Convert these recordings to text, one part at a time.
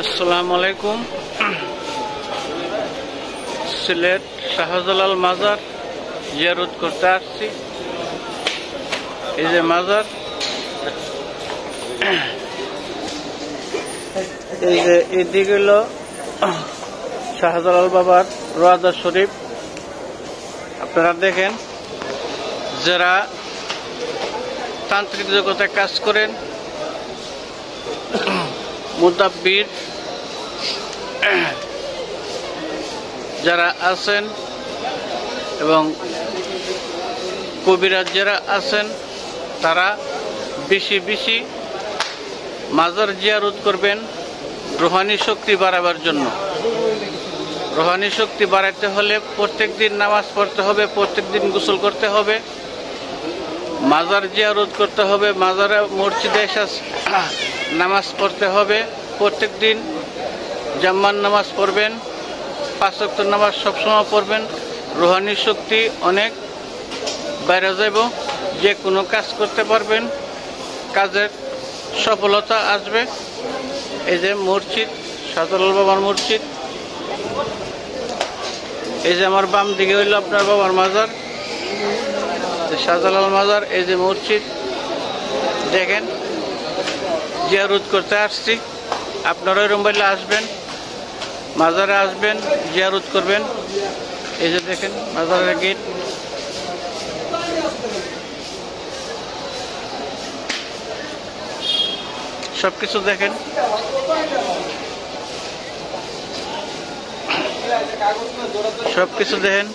আসসালামু আলাইকুম। সিলেট শাহজালাল মাজার জিয়ারত করতে আসছি। এই যে মাজার, এই যে এদিকে হলো শাহজালাল বাবার রওজা শরীফ। আপনারা দেখেন, যারা তান্ত্রিক জগতে কাজ করেন, মুতাব্বির যারা আছেন এবং কবিরাজ যারা আছেন, তারা বেশি বেশি মাজার জিয়ারত করবেন রুহানি শক্তি বাড়াবার জন্য। রুহানি শক্তি বাড়াতে হলে প্রত্যেক দিন নামাজ পড়তে হবে, প্রত্যেক দিন গোসল করতে হবে, মাজার জিয়ারত করতে হবে, মাজারে মসজিদে এসে নামাজ পড়তে হবে, প্রত্যেক দিন জাম্মার নামাজ পড়বেন, 5 ওয়াক্ত নামাজ সবসময় পড়বেন। রুহানি শক্তি অনেক বাইরে যাব, যে কোনো কাজ করতে পারবেন, কাজের সফলতা আসবে। এই যে মসজিদ, শাহজালাল বাবার মসজিদ। এই যে আমার বাম দিকে হইল আপনার বাবার মাজার, শাহজালাল মাজার। এই যে মসজিদ, দেখেন জিয়ারত করতে আসছি। আপনারা এরকম বললে আসবেন, মাজারে আসবেন, জিয়ারত করবেন। এই যে দেখেন মাজারের গেট। সবকিছু দেখেন, সবকিছু দেখেন।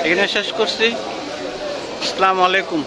এখানে শেষ করছি। আসসালামু আলাইকুম।